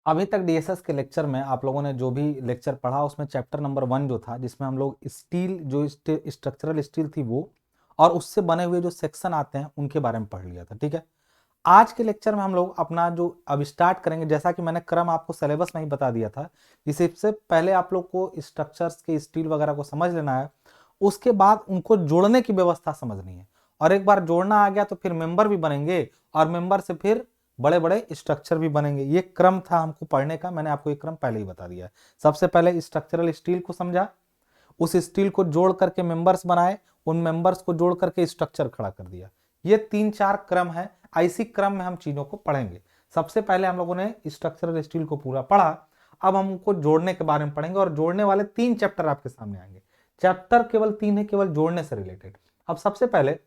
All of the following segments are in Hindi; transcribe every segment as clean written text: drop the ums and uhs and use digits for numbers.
अभी तक डीएसएस के लेक्चर में आप लोगों ने जो भी लेक्चर पढ़ा उसमें चैप्टर नंबर 1 जो था, जिसमें हम लोग स्टील जो स्ट्रक्चरल स्टील थी वो और उससे बने हुए जो सेक्शन आते हैं उनके बारे में पढ़ लिया था। ठीक है, आज के लेक्चर में हम लोग अपना जो अब स्टार्ट करेंगे, जैसा कि मैंने क्रम आपको सिलेबस में ही बता दिया था, इससे पहले आप लोग को स्ट्रक्चर्स के स्टील वगैरह को समझ लेना है, उसके बाद उनको जोड़ने की व्यवस्था समझनी है, और एक बार जोड़ना आ गया तो फिर मेंबर भी बनेंगे और मेंबर से फिर बड़े बड़े स्ट्रक्चर भी बनेंगे। ये क्रम था हमको पढ़ने का, मैंने आपको ये क्रम पहले ही बता दिया है। सबसे पहले स्ट्रक्चरल स्टील को समझा, उस स्टील को जोड़ करके मेंबर्स बनाए, उन मेंबर्स को जोड़ करके स्ट्रक्चर खड़ा कर दिया। ये 3-4 क्रम है, ऐसी क्रम में हम चीजों को पढ़ेंगे। सबसे पहले हम लोगों ने स्ट्रक्चरल स्टील को पूरा पढ़ा, अब हम उनको जोड़ने के बारे में पढ़ेंगे और जोड़ने वाले 3 चैप्टर आपके सामने आएंगे। चैप्टर केवल 3 है, केवल जोड़ने से रिलेटेड। अब सबसे पहले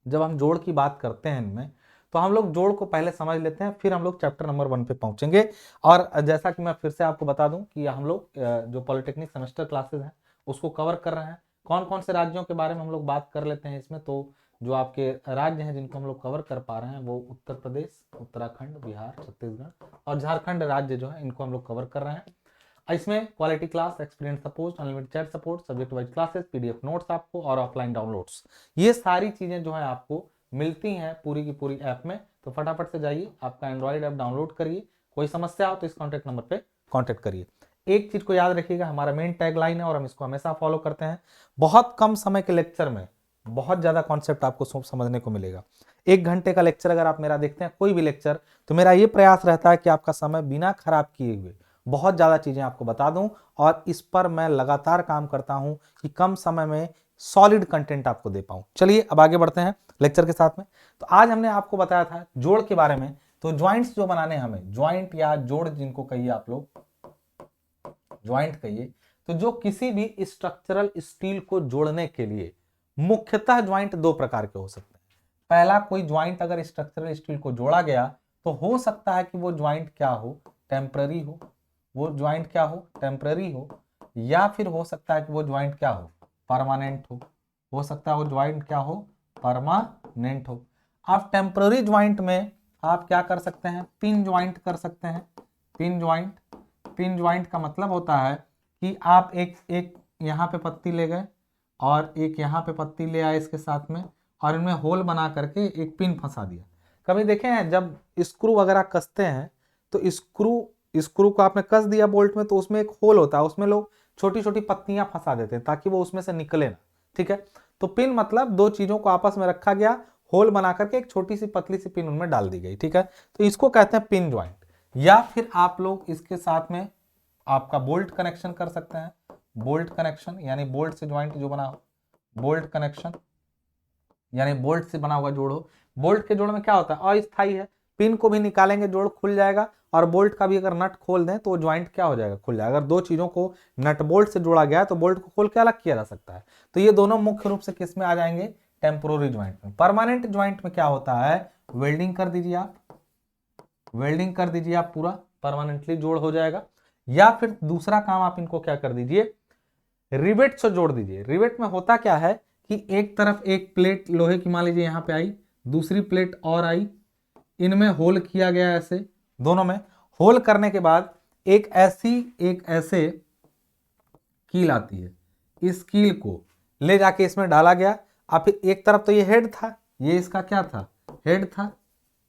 जब हम जोड़ की बात करते हैं इनमें, तो हम लोग जोड़ को पहले समझ लेते हैं, फिर हम लोग चैप्टर नंबर 1 पे पहुंचेंगे। और जैसा कि मैं फिर से आपको बता दूं कि हम लोग जो पॉलिटेक्निक सेमेस्टर क्लासेस हैं उसको कवर कर रहे हैं। कौन कौन से राज्यों के बारे में हम लोग बात कर लेते हैं इसमें, तो जो आपके राज्य हैं जिनको हम लोग कवर कर पा रहे हैं वो उत्तर प्रदेश, उत्तराखंड, बिहार, छत्तीसगढ़ और झारखंड राज्य जो है, इनको हम लोग कवर कर रहे हैं। इसमें quality class, experience support, unlimited chat support, subject wise classes, PDF notes आपको और ऑफलाइन डाउनलोड्स, ये सारी चीजें जो है आपको मिलती हैं पूरी की पूरी ऐप में। तो फटाफट से जाइए, आपका एंड्रॉइड ऐप डाउनलोड करिए। कोई समस्या हो तो इस कॉन्टैक्ट नंबर पे कॉन्टैक्ट करिए। एक चीज को याद रखिएगा, हमारा मेन टैगलाइन है और हम इसको हमेशा फॉलो करते हैं। बहुत कम समय के लेक्चर में बहुत ज्यादा कॉन्सेप्ट आपको समझने को मिलेगा। 1 घंटे का लेक्चर अगर आप मेरा देखते हैं, कोई भी लेक्चर, तो मेरा ये प्रयास रहता है कि आपका समय बिना खराब किए हुए बहुत ज्यादा चीजें आपको बता दूं, और इस पर मैं लगातार काम करता हूं कि कम समय में सॉलिड कंटेंट आपको दे पाऊं। चलिए अब आगे बढ़ते हैं लेक्चर के साथ में। तो आज हमने आपको बताया था जोड़ के बारे में। तो ज्वाइंट्स जो बनाने हैं हमें, ज्वाइंट या जोड़ जिनको कहिए आप लोग, ज्वाइंट कहिए, तो जो किसी भी स्ट्रक्चरल स्टील को जोड़ने के लिए मुख्यतः ज्वाइंट 2 प्रकार के हो सकते हैं। पहला, कोई ज्वाइंट अगर स्ट्रक्चरल स्टील को जोड़ा गया तो हो सकता है कि वो ज्वाइंट क्या हो, टेम्पररी हो, वो ज्वाइंट क्या हो, टेम्पररी हो, या फिर हो सकता है कि वो ज्वाइंट क्या हो, परमानेंट हो सकता है वो ज्वाइंट क्या हो, परमानेंट हो। आप टेम्पररी ज्वाइंट में आप क्या कर सकते हैं, पिन ज्वाइंट कर सकते हैं। पिन ज्वाइंट, पिन ज्वाइंट का मतलब होता है कि आप एक एक यहाँ पे पत्ती ले गए और एक यहाँ पे पत्ती ले आए इसके साथ में, और इनमें होल बना करके एक पिन फंसा दिया। कभी देखे हैं जब स्क्रू वगैरह कसते हैं, तो स्क्रू स्क्रू को आपने कस दिया बोल्ट में, तो उसमें एक होल होता है, उसमें लोग छोटी छोटी पत्तियां फंसा देते हैं ताकि वो उसमें से निकले ना। ठीक है, तो पिन मतलब 2 चीजों को आपस में रखा गया, होल बना करके एक छोटी सी पतली सी पिन उनमें डाल दी गई। ठीक है, तो इसको कहते हैं पिन ज्वाइंट। या फिर आप लोग इसके साथ में आपका बोल्ट कनेक्शन कर सकते हैं। बोल्ट कनेक्शन यानी बोल्ट से ज्वाइंट जो बना हो, बोल्ट कनेक्शन यानी बोल्ट से बना हुआ जोड़ हो। बोल्ट के जोड़ में क्या होता है, अस्थाई है, पिन को भी निकालेंगे जोड़ खुल जाएगा, और बोल्ट का भी अगर नट खोल दें तो ज्वाइंट क्या हो जाएगा, खुल जाएगा। अगर 2 चीजों को नट बोल्ट से जोड़ा गया है तो बोल्ट को खोल के अलग किया जा सकता है। तो ये दोनों मुख्य रूप से किस में आ जाएंगे, टेम्पोररी ज्वाइंट में। परमानेंट ज्वाइंट में क्या होता है, वेल्डिंग कर दीजिए आप, वेल्डिंग कर दीजिए आप, पूरा परमानेंटली जोड़ हो जाएगा। या फिर दूसरा काम आप इनको क्या कर दीजिए, रिवेट से जोड़ दीजिए। रिवेट में होता क्या है कि एक तरफ एक प्लेट लोहे की मान लीजिए यहाँ पे आई, दूसरी प्लेट और आई, इनमें होल किया गया, ऐसे दोनों में होल करने के बाद एक ऐसे कील आती है, इस कील को ले जाके इसमें डाला गया। अब एक तरफ तो ये हेड था, ये इसका क्या था, हेड था,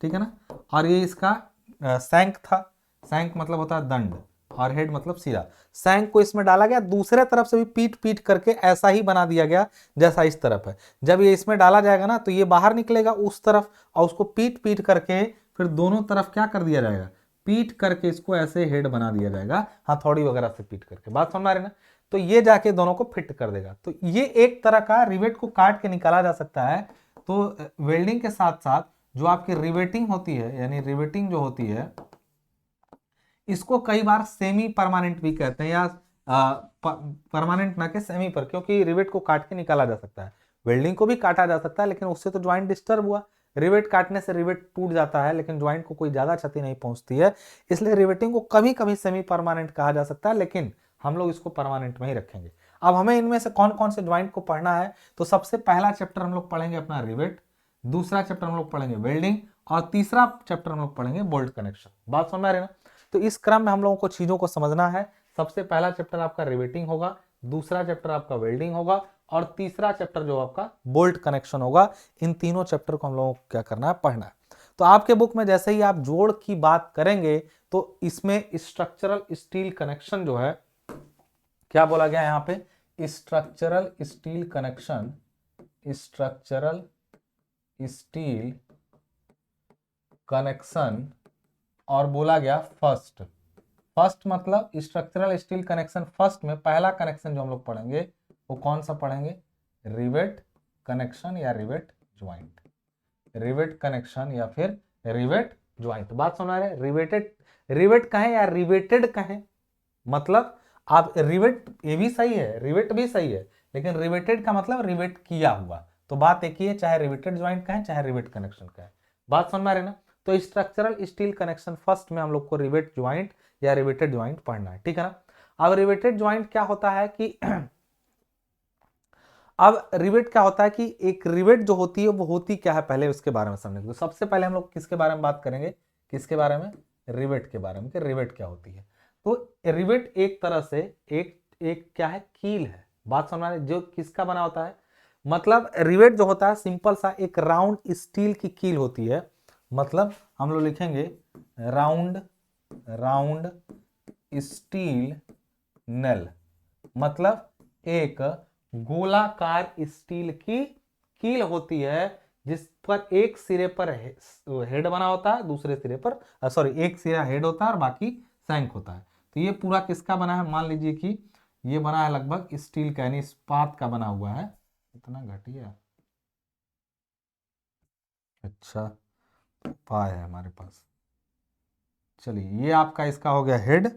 ठीक है ना, और ये इसका सैंक था। सैंक मतलब होता है दंड, और हेड मतलब सिरा। सैंक को इसमें डाला गया, दूसरे तरफ से भी पीट पीट करके ऐसा ही बना दिया गया जैसा इस तरफ है। जब ये इसमें डाला जाएगा ना तो ये बाहर निकलेगा उस तरफ, और उसको पीट पीट करके फिर दोनों तरफ क्या कर दिया जाएगा, पीट करके इसको ऐसे हेड बना दिया जाएगा, हथौड़ी वगैरह से पीट करके। बात समझ आ रही ना, तो ये जाके दोनों को फिट कर देगा। तो ये एक तरह का रिवेट को काट के निकाला जा सकता है। तो वेल्डिंग के साथ साथ जो आपकी रिवेटिंग होती है, यानी रिवेटिंग जो होती है, इसको कई बार सेमी परमानेंट भी कहते हैं, या परमानेंट ना के सेमी पर, क्योंकि रिवेट को काट के निकाला जा सकता है। वेल्डिंग को भी काटा जा सकता है, लेकिन उससे तो ज्वाइंट डिस्टर्ब हुआ। रिवेट काटने से रिवेट टूट जाता है, लेकिन ज्वाइंट को कोई ज्यादा क्षति नहीं पहुंचती है। इसलिए रिवेटिंग को कभी कभी सेमी परमानेंट कहा जा सकता है, लेकिन हम लोग इसको परमानेंट में ही रखेंगे। अब हमें इनमें से कौन कौन से ज्वाइंट को पढ़ना है, तो सबसे पहला चैप्टर हम लोग पढ़ेंगे अपना रिवेट, दूसरा चैप्टर हम लोग पढ़ेंगे वेल्डिंग, और तीसरा चैप्टर हम लोग पढ़ेंगे बोल्ट कनेक्शन। बात समझ में आ रही है ना। तो इस क्रम में हम लोगों को चीजों को समझना है। सबसे पहला चैप्टर आपका रिवेटिंग होगा, दूसरा चैप्टर आपका वेल्डिंग होगा, और तीसरा चैप्टर जो आपका बोल्ट कनेक्शन होगा। इन तीनों चैप्टर को हम लोगों को क्या करना है, पढ़ना है। तो आपके बुक में जैसे ही आप जोड़ की बात करेंगे तो इसमें स्ट्रक्चरल स्टील कनेक्शन जो है, क्या बोला गया यहाँ पे, structural steel connection, structural steel connection, और बोला गया फर्स्ट। फर्स्ट मतलब स्ट्रक्चरल स्टील कनेक्शन फर्स्ट में पहला कनेक्शन जो हम लोग पढ़ेंगे वो कौन सा पढ़ेंगे, रिवेट कनेक्शन या रिवेट ज्वाइंट, रिवेट कनेक्शन या फिर रिवेट ज्वाइंट। बात सुना रहे, रिवेटेड रिवेट कहें या रिवेटेड कहें, मतलब आप रिवेट ये भी सही है, रिवेट भी सही है, लेकिन रिवेटेड का मतलब रिवेट किया हुआ। तो बात एक ही है, चाहे रिवेटेड ज्वाइंट कहें चाहे रिवेट कनेक्शन कहें। बात समझ में आ रही ना। तो स्ट्रक्चरल स्टील कनेक्शन फर्स्ट में हम लोग को रिवेट ज्वाइंट या रिवेटेड ज्वाइंट पढ़ना है, ठीक है ना। अब रिवेटेड ज्वाइंट क्या होता है कि अब रिवेट क्या होता है कि एक रिवेट जो होती है वो होती क्या है, पहले उसके बारे में समझेंगे। तो सबसे पहले हम लोग किसके बारे में बात करेंगे, किसके बारे में, रिवेट के बारे में, कि रिवेट क्या होती है। तो रिवेट एक तरह से एक एक क्या है, कील है। बात समझ में, जो किसका बना होता है, मतलब रिवेट जो होता है सिंपल सा एक राउंड स्टील की कील होती है। मतलब हम लोग लिखेंगे राउंड राउंड स्टील नेल, मतलब एक गोलाकार स्टील की कील होती है जिस पर एक सिरे पर हेड बना होता है, दूसरे सिरे पर सॉरी एक सिरा हेड होता है और बाकी सैंक होता है। तो ये पूरा किसका बना है, मान लीजिए कि ये बना है लगभग स्टील का यानी इस्पात का बना हुआ है। इतना घटिया, अच्छा पाया है हमारे पास। चलिए ये आपका इसका हो गया हेड,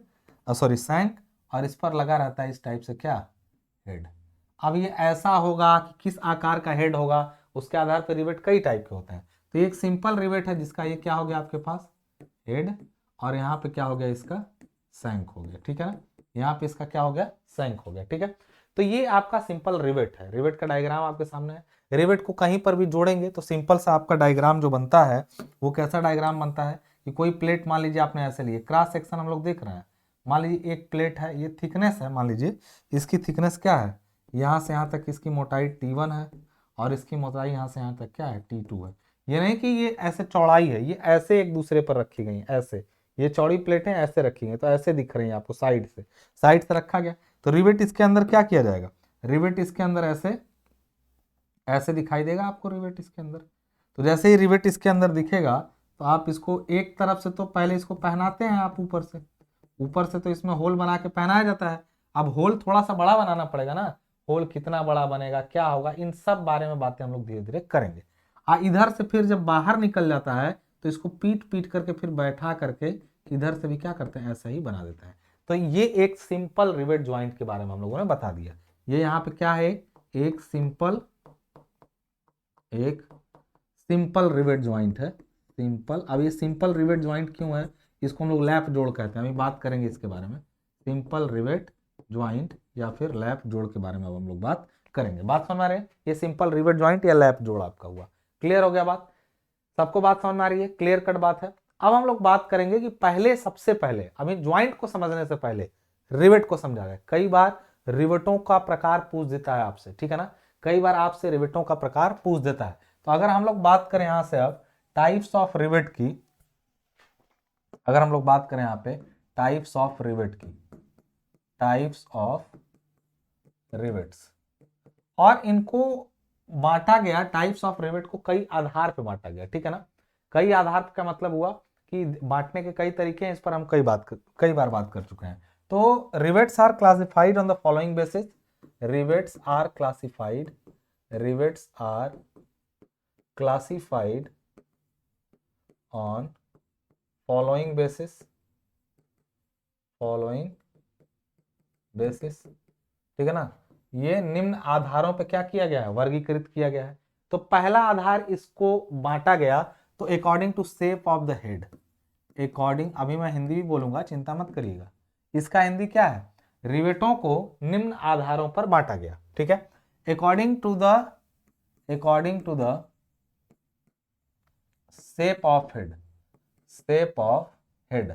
सॉरी सैंक, और इस पर लगा रहता है इस टाइप से क्या, हेड। अब ये ऐसा होगा कि किस आकार का हेड होगा उसके आधार पर रिवेट कई टाइप के होते हैं। तो ये एक सिंपल रिवेट है जिसका ये क्या हो गया आपके पास, हेड, और यहाँ पे क्या हो गया इसका सैंक हो गया, ठीक है ना। यहाँ पे इसका क्या हो गया, सैंक हो गया, ठीक है। तो ये आपका सिंपल रिवेट है। रिवेट का डायग्राम आपके सामने है। रिवेट को कहीं पर भी जोड़ेंगे तो सिंपल सा आपका डायग्राम जो बनता है वो कैसा डायग्राम बनता है कि कोई प्लेट मान लीजिए आपने ऐसे लिए, क्रॉस सेक्शन हम लोग देख रहे हैं। मान लीजिए एक प्लेट है, ये थिकनेस है, मान लीजिए इसकी थिकनेस क्या है, यहाँ से यहाँ तक इसकी मोटाई T1 है और इसकी मोटाई यहाँ से यहाँ तक क्या है, T2 है। ये नहीं कि ये ऐसे चौड़ाई है, ये ऐसे एक दूसरे पर रखी गई ऐसे, ये चौड़ी प्लेटें ऐसे रखी गई तो ऐसे दिख रही हैं आपको, साइड से रखा गया। तो रिवेट इसके अंदर क्या किया जाएगा, रिवेट इसके अंदर ऐसे ऐसे दिखाई देगा आपको रिवेट इसके अंदर। तो जैसे ही रिवेट इसके अंदर दिखेगा तो आप इसको एक तरफ से तो पहले इसको पहनाते हैं आप ऊपर से तो इसमें होल बना के पहनाया जाता है। अब होल थोड़ा सा बड़ा बनाना पड़ेगा ना, होल कितना बड़ा बनेगा, क्या होगा, इन सब बारे में बातें हम लोग धीरे धीरे करेंगे। इधर से फिर जब बाहर निकल जाता है तो इसको पीट पीट करके फिर बैठा करके इधर से भी क्या करते हैं, ऐसा ही बना देता है। तो ये एक सिंपल रिवेट ज्वाइंट के बारे में हम लोगों ने बता दिया। ये यहाँ पे क्या है, एक सिंपल रिवेट ज्वाइंट है, सिंपल। अब ये सिंपल रिवेट ज्वाइंट क्यों है, इसको हम लोग लैप जोड़ कहते हैं, अभी बात करेंगे इसके बारे में। सिंपल रिवेट ज्वाइंट या फिर लैप जोड़ के बारे में अब हम लोग बात करेंगे। बात समझ में आ रही है, ये सिंपल रिवेट ज्वाइंट या लैप जोड़ आपका हुआ। क्लियर हो गया बात, सबको बात समझ में आ रही है, क्लियर कट बात है। अब हम लोग बात करेंगे कि पहले सबसे पहले अभी ज्वाइंट को समझने से पहले रिवेट को समझा जाए। कई बार रिवेटों का प्रकार पूछ देता है आपसे, ठीक है ना, कई बार आपसे रिवेटों का प्रकार पूछ देता है। तो अगर हम लोग बात करें यहां से अब टाइप्स ऑफ रिवेट की, अगर हम लोग बात करें यहाँ पे टाइप्स ऑफ रिवेट की, टाइप्स ऑफ रिवेट्स, और इनको बांटा गया, टाइप्स ऑफ रिवेट को कई आधार पे बांटा गया, ठीक है ना। कई आधार का मतलब हुआ कि बांटने के कई तरीके हैं, इस पर हम कई बार बात कर चुके हैं। तो rivets are classified on the following basis, rivets are classified, rivets are classified on following basis, following basis, ठीक है ना। ये निम्न आधारों पे क्या किया गया है, वर्गीकृत किया गया है। तो पहला आधार इसको बांटा गया तो according to shape of the head, according, अभी मैं हिंदी भी बोलूंगा चिंता मत करिएगा, इसका हिंदी क्या है, रिवेटों को निम्न आधारों पर बांटा गया, ठीक है। According to the shape of head, shape of head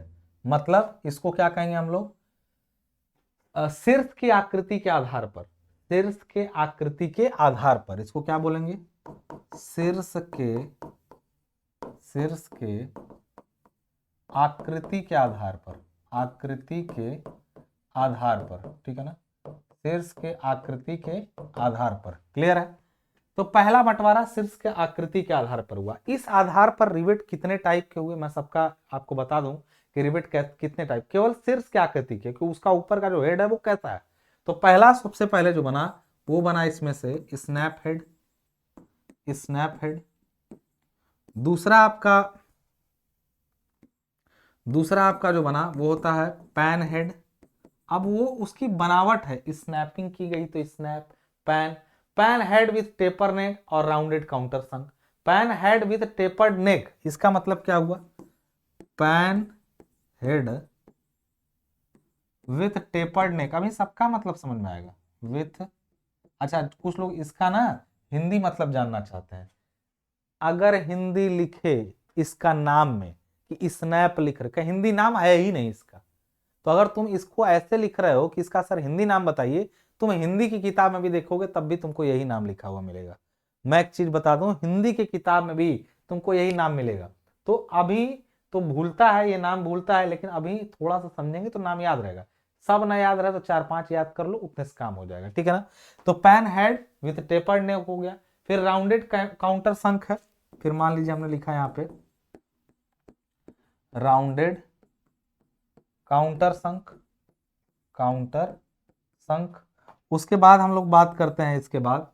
मतलब इसको क्या कहेंगे हम लोग, शीर्ष की आकृति के आधार पर, शीर्ष के आकृति के आधार पर इसको क्या बोलेंगे, शीर्ष के आकृति के आधार पर, आकृति के आधार पर, ठीक है ना, शीर्ष के आकृति के आधार पर। क्लियर है? तो पहला बंटवारा शीर्ष के आकृति के आधार पर हुआ। इस आधार पर रिवेट कितने टाइप के हुए मैं सबका आपको बता दूं कि रिवेट कितने टाइप, केवल शीर्ष के आकृति के, क्योंकि उसका ऊपर का जो हेड है वो कैसा है। तो पहला सबसे पहले जो बना वो बना इसमें से स्नैप हेड, स्नैप हेड। दूसरा आपका जो बना वो होता है पैन हेड। अब वो उसकी बनावट है, स्नैपिंग की गई तो snap pan. Pan head with taper neck और rounded countersunk. Pan head with tapered neck, इसका मतलब क्या हुआ, pan head with tapered neck. अभी सबका मतलब समझ में आएगा विथ। अच्छा, कुछ लोग इसका ना हिंदी मतलब जानना चाहते हैं। अगर हिंदी लिखे इसका नाम में कि स्नैप लिख रखे, हिंदी नाम है ही नहीं इसका, तो अगर तुम इसको ऐसे लिख रहे हो कि इसका सर हिंदी नाम बताइए, तुम हिंदी की किताब में भी देखोगे तब भी तुमको यही नाम लिखा हुआ मिलेगा। मैं एक चीज बता दूं, हिंदी की किताब में भी तुमको यही नाम मिलेगा। तो अभी तो भूलता है, ये नाम भूलता है, लेकिन अभी थोड़ा सा समझेंगे तो नाम याद रहेगा। सब ना याद रहे तो 4-5 याद कर लो, उतने से काम हो जाएगा, ठीक है ना। तो पैन हेड विथ टेपर्ड नेक हो गया। फिर राउंडेड काउंटर संक है। फिर मान लीजिए हमने लिखा यहाँ पे राउंडेड काउंटर संक, काउंटर संक। उसके बाद हम लोग बात करते हैं, इसके बाद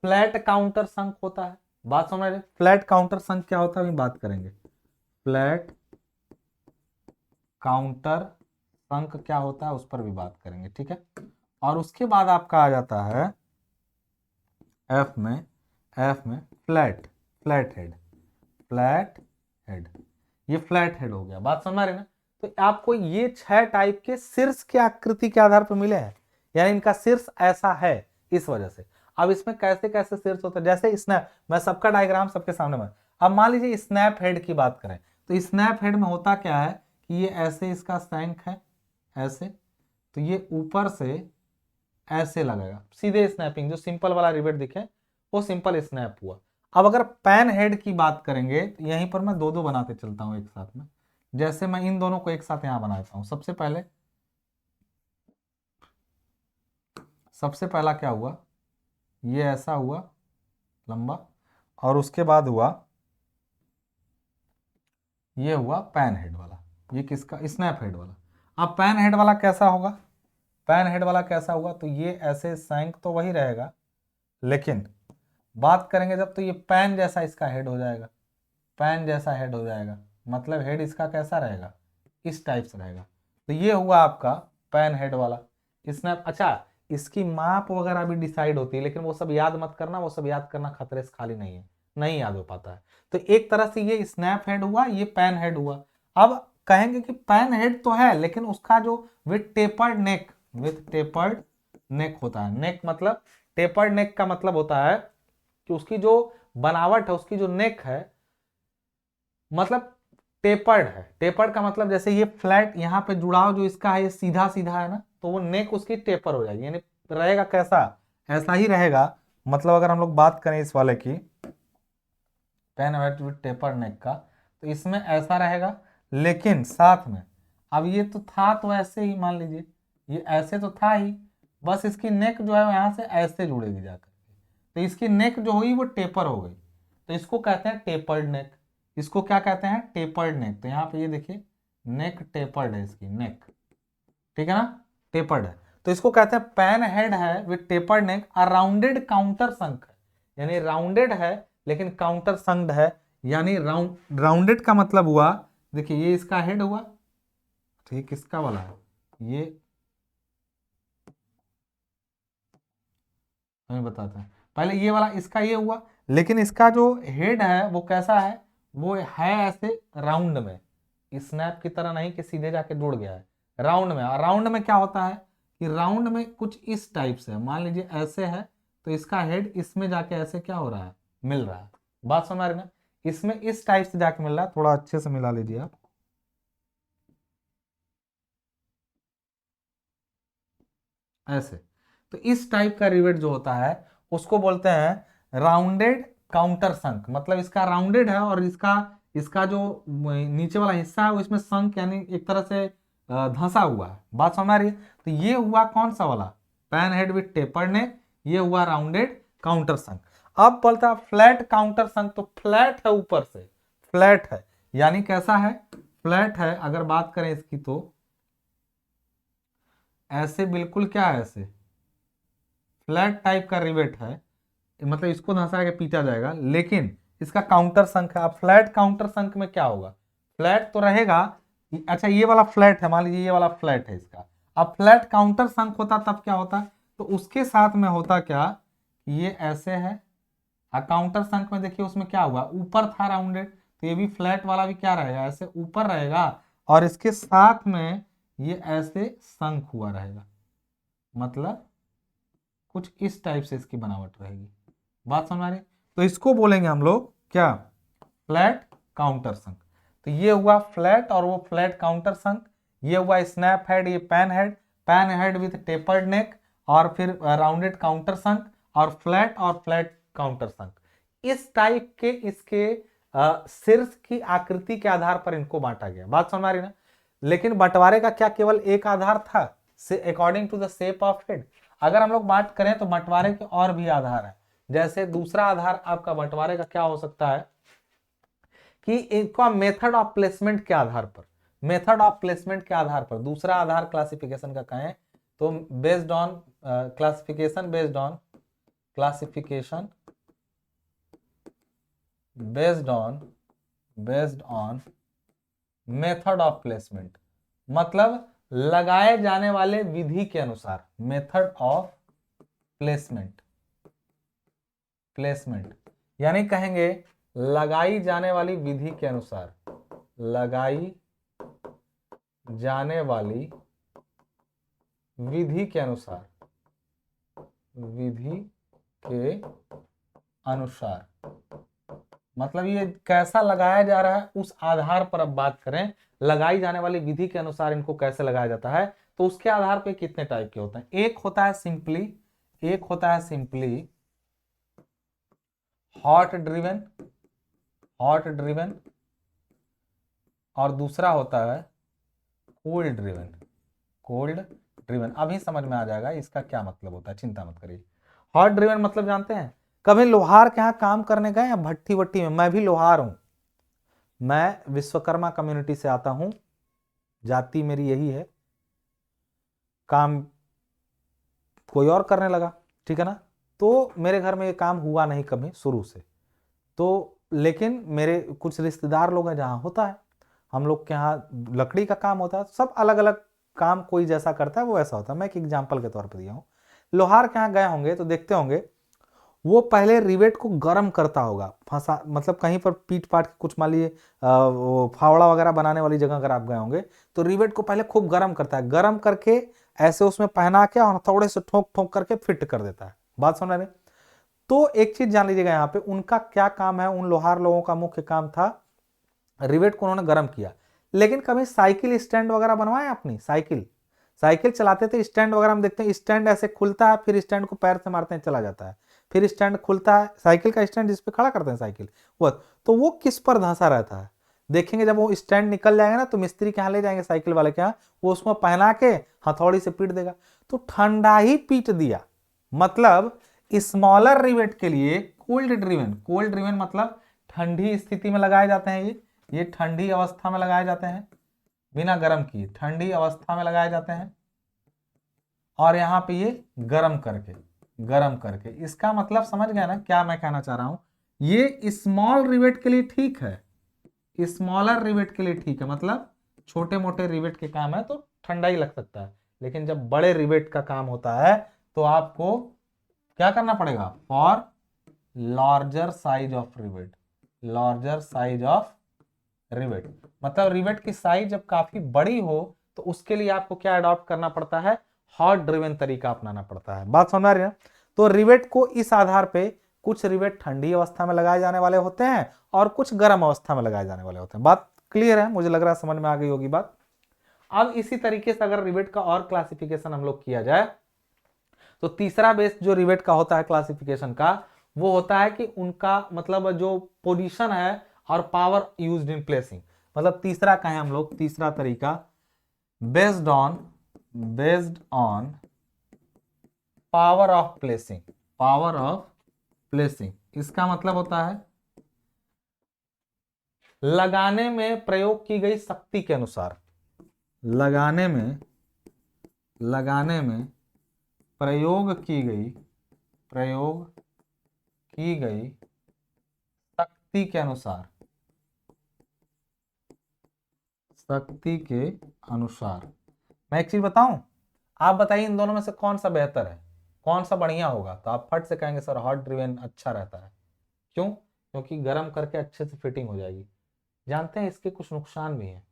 फ्लैट काउंटर संक होता है। बात समझ रहे, फ्लैट काउंटर संक क्या होता है अभी बात करेंगे। फ्लैट काउंटर संक क्या होता है उस पर भी बात करेंगे, ठीक है। और उसके बाद आपका आ जाता है एफ में flat, flat head, flat head. ये फ्लैट हेड हो गया, बात समझ रहे ना। तो आपको ये 6 टाइप के शीर्ष के आकृति के आधार पर मिले हैं, यानी इनका शीर्ष ऐसा है इस वजह से। अब इसमें कैसे कैसे शीर्ष होता है, जैसे स्नैप, मैं सबका डायग्राम सबके सामने में। अब मान लीजिए स्नैप हेड की बात करें, तो स्नैप हेड में होता क्या है कि ये ऐसे इसका शैंक है, ऐसे, तो ये ऊपर से ऐसे लगेगा सीधे स्नैपिंग, जो सिंपल वाला रिवेट दिखे वो सिंपल स्नैप हुआ। अब अगर पैन हेड की बात करेंगे तो यहीं पर मैं दो दो बनाते चलता हूं एक साथ में। जैसे मैं इन दोनों को एक साथ यहां बनाता हूं। सबसे पहला क्या हुआ, ये ऐसा हुआ लंबा, और उसके बाद हुआ ये हुआ पैन हेड वाला, ये किसका, स्नैप हेड वाला। अब पैन हेड वाला कैसा होगा, पैन हेड वाला कैसा होगा, तो ये ऐसे सैंक तो वही रहेगा, लेकिन बात करेंगे जब तो ये पैन जैसा इसका हेड हो जाएगा, पैन जैसा हेड हो जाएगा। मतलब हेड इसका कैसा रहेगा, इस टाइप से रहेगा। तो ये हुआ आपका पैन हेड वाला स्नैप। अच्छा, इसकी माप वगैरह भी डिसाइड होती है, लेकिन वो सब याद मत करना, वो सब याद करना खतरे से खाली नहीं है, नहीं याद हो पाता है। तो एक तरह से ये स्नैप हेड हुआ, ये पैन हेड हुआ। अब कहेंगे कि पैन हेड तो है, लेकिन उसका जो with tapered neck, with tapered neck होता है। नेक मतलब, टेपर्ड नेक का मतलब होता है कि उसकी जो बनावट है, उसकी जो नेक है, मतलब टेपर्ड है। टेपर्ड का मतलब जैसे ये फ्लैट, यहाँ पे जुड़ाव जो इसका है ये सीधा सीधा है ना, तो वो नेक उसकी टेपर हो जाएगी, यानी रहेगा कैसा, ऐसा ही रहेगा। मतलब अगर हम लोग बात करें इस वाले की पेन विथ टेपर नेक का, तो इसमें ऐसा रहेगा, लेकिन साथ में अब ये तो था तो ऐसे ही मान लीजिए, ये ऐसे तो था ही, बस इसकी नेक जो है यहाँ से ऐसे जुड़ेगी जाकर, तो इसकी नेक जो हुई वो टेपर हो गई, तो इसको कहते हैं टेपर्ड नेक। इसको क्या कहते हैं, टेपर्ड नेक। तो यहाँ पे ये देखिए नेक टेपर्ड है, इसकी नेक, ठीक है ना, टेपर्ड है। तो इसको कहते हैं पैन हेड है विथ टेपर्ड नेक, और राउंडेड काउंटर संक है, यानी राउंडेड है लेकिन काउंटर संक्ड है। यानी राउंडेड का मतलब हुआ, देखिए ये इसका हेड हुआ, ठीक, किसका वाला है ये, हमें बताते हैं। पहले ये वाला इसका ये हुआ, लेकिन इसका जो हेड है वो कैसा है, वो है ऐसे राउंड में, स्नैप की तरह नहीं कि सीधे जाके जुड़ गया है, राउंड में। और राउंड में क्या होता है कि राउंड में कुछ इस टाइप से, मान लीजिए ऐसे है, तो इसका हेड इसमें जाके ऐसे क्या हो रहा है, मिल रहा है। बात समझ रहे ना, इसमें इस टाइप से जाके मिल रहा है, थोड़ा अच्छे से मिला लीजिए आप। ऐसे। तो इस टाइप का रिवेट जो होता है उसको बोलते हैं राउंडेड काउंटर संक। मतलब इसका राउंडेड है और इसका इसका जो नीचे वाला हिस्सा है वो इसमें संक यानी एक तरह से धंसा हुआ है। बात समझ आ रही है? तो ये हुआ कौन सा वाला, पैन हेड विथ टेपर्ड नेक, ये हुआ राउंडेड काउंटर संक। अब बोलता है फ्लैट काउंटर संक, तो फ्लैट है, ऊपर से फ्लैट है, यानी कैसा है, फ्लैट है। अगर बात करें इसकी तो ऐसे बिल्कुल क्या है, ऐसे फ्लैट टाइप का रिवेट है, मतलब इसको धंसा के पीटा जाएगा, लेकिन इसका काउंटर संक है। अब फ्लैट काउंटर संक में क्या होगा, फ्लैट तो रहेगा, अच्छा ये वाला फ्लैट है, मान लीजिए ये वाला फ्लैट है इसका। अब फ्लैट काउंटर संक होता तब क्या होता, तो उसके साथ में होता क्या, ये ऐसे है, काउंटर संक में देखिए उसमें क्या हुआ, ऊपर था राउंडेड, तो ये भी फ्लैट वाला भी क्या रहेगा, ऐसे ऊपर रहेगा, और इसके साथ में ये ऐसे संक हुआ रहेगा, मतलब कुछ इस टाइप से इसकी बनावट रहेगी। बात समझ आ रही? तो इसको बोलेंगे हम लोग क्या, फ्लैट काउंटर संक। तो ये हुआ फ्लैट और वो फ्लैट काउंटर संक। ये हुआ स्नैप हेड, ये पैन हेड विथ टेपर्ड नेक, और फिर राउंडेड काउंटर संक, और फ्लैट काउंटर संक। इस टाइप के इसके शीर्ष की आकृति के आधार पर इनको बांटा गया। बात समझ आ रही ना? लेकिन बंटवारे का क्या केवल एक आधार था, according to the shape of head? अगर हम लोग बात करें तो बंटवारे के और भी आधार है। जैसे दूसरा आधार आपका बंटवारे का क्या हो सकता है कि इनका मेथड ऑफ प्लेसमेंट के आधार पर, मेथड ऑफ प्लेसमेंट के आधार पर दूसरा आधार क्लासिफिकेशन का कहें तो based on classification based on method of placement, मतलब लगाए जाने वाले विधि के अनुसार, मेथड ऑफ प्लेसमेंट यानी कहेंगे लगाई जाने वाली विधि के अनुसार, लगाई जाने वाली विधि के अनुसार, विधि के अनुसार, मतलब ये कैसा लगाया जा रहा है उस आधार पर। अब बात करें लगाई जाने वाली विधि के अनुसार इनको कैसे लगाया जाता है, तो उसके आधार पे कितने टाइप के होते हैं। एक होता है सिंपली हॉट ड्रिवन, और दूसरा होता है कोल्ड ड्रिवन। अभी समझ में आ जाएगा इसका क्या मतलब होता है, चिंता मत करिए। हॉट ड्रिवन मतलब जानते हैं, कभी लोहार के यहाँ काम करने गए या भट्टी वट्टी में, मैं भी लोहार हूं, मैं विश्वकर्मा कम्युनिटी से आता हूं, जाति मेरी यही है, काम कोई और करने लगा, ठीक है ना, तो मेरे घर में ये काम हुआ नहीं कभी शुरू से, तो लेकिन मेरे कुछ रिश्तेदार लोग हैं जहाँ होता है, हम लोग के यहाँ लकड़ी का काम होता है, सब अलग अलग काम कोई जैसा करता है वो ऐसा होता है। मैं एक एग्जाम्पल के तौर पर दिया हूँ। लोहार के यहाँ गए होंगे तो देखते होंगे वो पहले रिवेट को गर्म करता होगा, फंसा मतलब कहीं पर पीट पाट के कुछ मान लीजिए वो फावड़ा वगैरह बनाने वाली जगह अगर आप गए होंगे तो रिवेट को पहले खूब गर्म करता है, गर्म करके ऐसे उसमें पहना के और थोड़े से ठोक ठोक करके फिट कर देता है। बात समझ रहे? तो एक चीज जान लीजिएगा यहाँ पे उनका क्या काम है, उन लोहार लोगों का मुख्य काम था रिवेट को उन्होंने गर्म किया। लेकिन कभी साइकिल स्टैंड वगैरह बनवाए अपनी, साइकिल चलाते थे, स्टैंड वगैरह हम देखते हैं, स्टैंड ऐसे खुलता है, फिर स्टैंड को पैर से मारते हैं चला जाता है, फिर स्टैंड खुलता है, साइकिल का स्टैंड जिस पे खड़ा करते हैं साइकिल वो, तो वो किस पर धंसा रहता है देखेंगे। जब वो स्टैंड निकल जाएगा ना तो मिस्त्री के यहाँ ले जाएंगे, साइकिल वाले के यहाँ, वो उसमें पहना के हथौड़ी से पीट देगा। तो ठंडा ही पीट दिया, मतलब स्मॉलर रिवेट के लिए कोल्ड ड्रिवन मतलब ठंडी स्थिति में लगाए जाते हैं, ये ठंडी अवस्था में लगाए जाते हैं, बिना गर्म किए ठंडी अवस्था में लगाए जाते हैं, और यहां पे ये गर्म करके इसका मतलब समझ गया ना क्या मैं कहना चाह रहा हूं। ये स्मॉल रिवेट के लिए ठीक है, स्मॉलर रिवेट के लिए ठीक है, मतलब छोटे मोटे रिवेट के काम है तो ठंडा ही लग सकता है, लेकिन जब बड़े रिवेट का काम होता है तो आपको क्या करना पड़ेगा, for larger size of rivet, मतलब रिवेट की साइज जब काफी बड़ी हो तो उसके लिए आपको क्या अडॉप्ट करना पड़ता है, हॉट ड्रिवन तरीका अपनाना पड़ता है। बात समझ रही है? तो रिवेट को इस आधार पे कुछ रिवेट ठंडी अवस्था में लगाए जाने वाले होते हैं और कुछ गर्म अवस्था में लगाए जाने वाले होते हैं। बात क्लियर है? मुझे लग रहा है समझ में आ गई होगी बात। अब इसी तरीके से अगर रिवेट का और क्लासिफिकेशन हम लोग किया जाए तो तीसरा बेस जो रिवेट का होता है क्लासिफिकेशन का, वो होता है कि उनका मतलब जो पोजीशन है और पावर यूज्ड इन प्लेसिंग, मतलब तीसरा कहें हम लोग, तीसरा तरीका based on power of placing, power of placing. इसका मतलब होता है लगाने में प्रयोग की गई शक्ति के अनुसार, लगाने में प्रयोग की गई शक्ति के अनुसार, शक्ति के अनुसार। मैं एक चीज बताऊं, आप बताइए इन दोनों में से कौन सा बेहतर है, कौन सा बढ़िया होगा? तो आप फट से कहेंगे सर हॉट ड्रिवेन अच्छा रहता है। क्यों? क्योंकि गर्म करके अच्छे से फिटिंग हो जाएगी। जानते हैं इसके कुछ नुकसान भी हैं।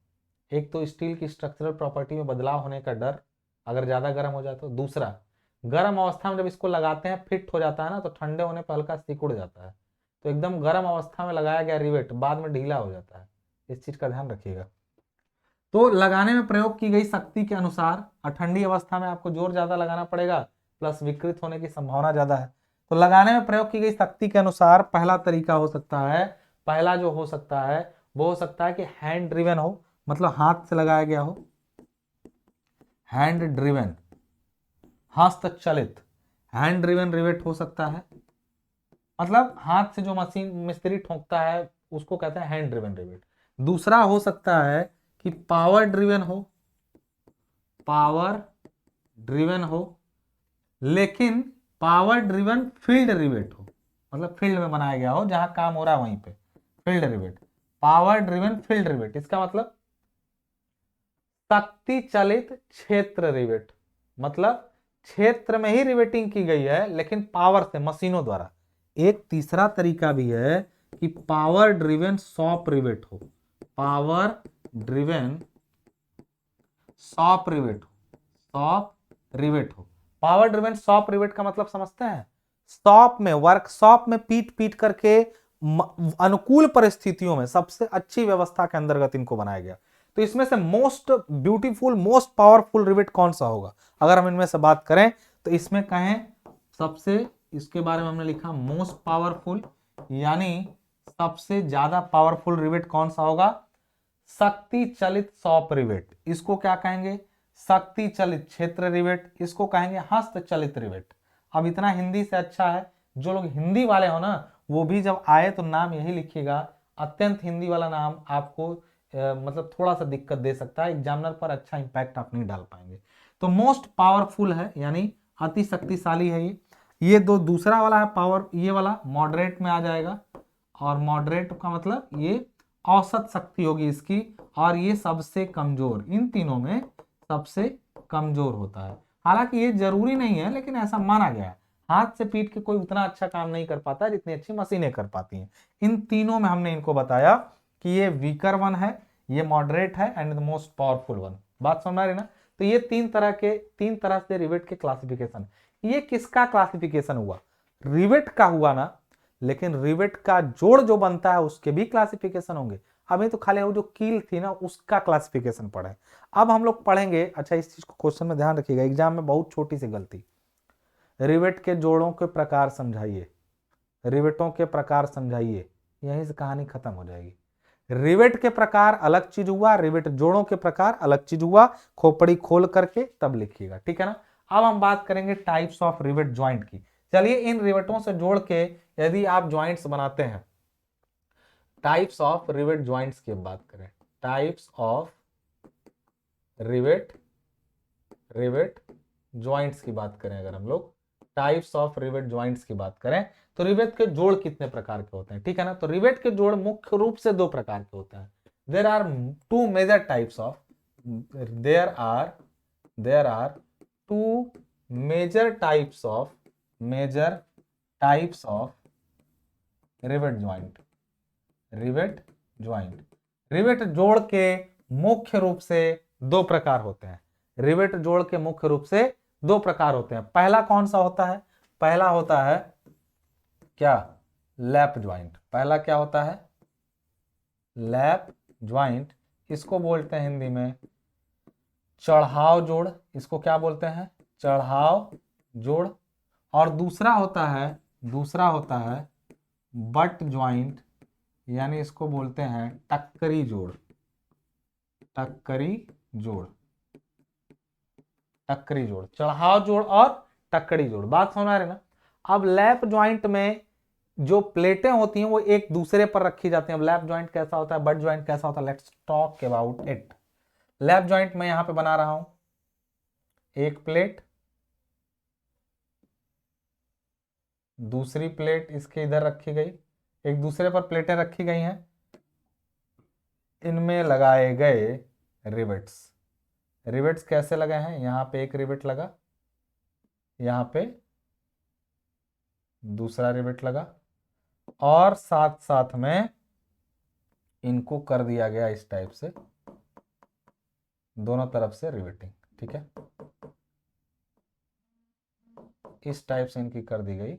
एक तो स्टील की स्ट्रक्चरल प्रॉपर्टी में बदलाव होने का डर, अगर ज्यादा गर्म हो जाए तो। दूसरा, गर्म अवस्था में जब इसको लगाते हैं फिट हो जाता है ना, तो ठंडे होने पर हल्का सिकुड़ जाता है। तो एकदम गर्म अवस्था में लगाया गया रिवेट बाद में ढीला हो जाता है, इस चीज का ध्यान रखिएगा। तो लगाने में प्रयोग की गई शक्ति के अनुसार, और ठंडी अवस्था में आपको जोर ज्यादा लगाना पड़ेगा, प्लस विकृत होने की संभावना ज्यादा है। तो लगाने में प्रयोग की गई शक्ति के अनुसार पहला तरीका हो सकता है, पहला जो हो सकता है वो हो सकता है कि हैंड ड्रिवन हो, मतलब हाथ से लगाया गया हो, हैंड ड्रिवन, हस्तचलित हैंड ड्रिवन रिवेट हो सकता है। मतलब हाथ से जो मशीन मिस्त्री ठोकता है उसको कहते हैं हैंड ड्रिवन रिवेट। दूसरा हो सकता है कि पावर ड्रिवन हो, पावर ड्रिवन हो, लेकिन पावर ड्रिवन फील्ड रिवेट हो, मतलब फील्ड में बनाया गया हो, जहां काम हो रहा है वहीं पे, field rivet. Power driven field rivet, इसका मतलब शक्ति चलित क्षेत्र रिवेट, मतलब क्षेत्र में ही रिवेटिंग की गई है लेकिन पावर से, मशीनों द्वारा। एक तीसरा तरीका भी है कि पावर ड्रिवन शॉप रिवेट हो, पावर ड्रिवन शॉप रिवेट हो, शॉप रिवेट हो। पावर ड्रिवन शॉप रिवेट का मतलब समझते हैं? शॉप में, वर्कशॉप में पीट पीट करके अनुकूल परिस्थितियों में सबसे अच्छी व्यवस्था के अंतर्गत इनको बनाया गया। तो इसमें से most beautiful, most powerful rivet कौन सा होगा? अगर हम इनमें से बात करें तो इसमें कहें सबसे, इसके बारे में हमने लिखा मोस्ट पावरफुल, यानी सबसे ज्यादा पावरफुल रिवेट कौन सा होगा? शक्ति चलित शॉप रिवेट। इसको क्या कहेंगे? शक्ति चलित क्षेत्र रिवेट। इसको कहेंगे हस्तचलित रिवेट। अब इतना हिंदी से अच्छा है, जो लोग हिंदी वाले हो ना, वो भी जब आए तो नाम यही लिखिएगा। अत्यंत हिंदी वाला नाम आपको मतलब थोड़ा सा दिक्कत दे सकता है, एग्जामिनर पर अच्छा इंपैक्ट आप नहीं डाल पाएंगे। तो मोस्ट पावरफुल है, यानी अति शक्तिशाली है ये दो। दूसरा वाला है पावर, ये वाला मॉडरेट में आ जाएगा, और मॉडरेट का मतलब ये औसत शक्ति होगी इसकी, और ये सबसे कमजोर, इन तीनों में सबसे कमजोर होता है। हालांकि ये जरूरी नहीं है, लेकिन ऐसा माना गया है। हाथ से पीट के कोई उतना अच्छा काम नहीं कर पाता है जितनी अच्छी मशीनें कर पाती हैं। इन तीनों में हमने इनको बताया कि ये वीकर वन है, ये मॉडरेट है, and the most powerful one. बात समझ रही ना? तो ये तीन तरह से रिवेट के क्लासिफिकेशन। ये किसका क्लासिफिकेशन हुआ? रिवेट का हुआ ना, लेकिन रिवेट का जोड़ जो बनता है उसके भी क्लासिफिकेशन होंगे। अभी तो खाली वो जो कील थी ना उसका क्लासिफिकेशन पढ़े। अब हम लोग पढ़ेंगे, अच्छा इस चीज को क्वेश्चन में ध्यान रखिएगा, एग्जाम में बहुत छोटी सी गलती, रिवेट के जोड़ों के प्रकार समझाइए, रिवेटों के प्रकार समझाइए, यहीं से कहानी खत्म हो जाएगी। रिवेट के प्रकार अलग चीज हुआ, रिवेट जोड़ों के प्रकार अलग चीज हुआ, खोपड़ी खोल करके तब लिखिएगा, ठीक है ना? अब हम बात करेंगे टाइप्स ऑफ रिवेट ज्वाइंट की। चलिए इन रिवेटों से जोड़ के यदि आप ज्वाइंट्स बनाते हैं, टाइप्स ऑफ रिवेट ज्वाइंट्स की बात करें, टाइप्स ऑफ रिवेट ज्वाइंट्स की बात करें, अगर हम लोग टाइप्स ऑफ रिवेट ज्वाइंट्स की बात करें, तो रिवेट के जोड़ कितने प्रकार के होते हैं, ठीक है ना? तो रिवेट के जोड़ मुख्य रूप से दो प्रकार के होते हैं। There are two major types of, there are two major types of rivet joint. रिवेट जोड़ के मुख्य रूप से दो प्रकार होते हैं। रिवेट जोड़ के मुख्य रूप से दो प्रकार होते हैं। पहला कौन सा होता है? पहला होता है क्या? Lap joint. पहला क्या होता है? Lap joint. इसको बोलते हैं हिंदी में चढ़ाव जोड़। इसको क्या बोलते हैं? चढ़ाव जोड़। और दूसरा होता है बट ज्वाइंट, यानी इसको बोलते हैं टक्करी जोड़। टक्करी जोड़, टक्करी जोड़, चढ़ाव जोड़ और टक्करी जोड़, बात समझ आ रही ना। अब लैप ज्वाइंट में जो प्लेटें होती हैं वो एक दूसरे पर रखी जाती हैं। अब लैप ज्वाइंट कैसा होता है, बट ज्वाइंट कैसा होता है, let's talk about it. Lap joint में यहां पे बना रहा हूं एक प्लेट, दूसरी प्लेट इसके इधर रखी गई, एक दूसरे पर प्लेटें रखी गई हैं, इनमें लगाए गए रिवेट्स। रिवेट्स कैसे लगे हैं, यहां पे एक रिवेट लगा, यहां पे दूसरा रिवेट लगा, और साथ साथ में इनको कर दिया गया इस टाइप से, दोनों तरफ से रिवेटिंग। ठीक है, इस टाइप से इनकी कर दी गई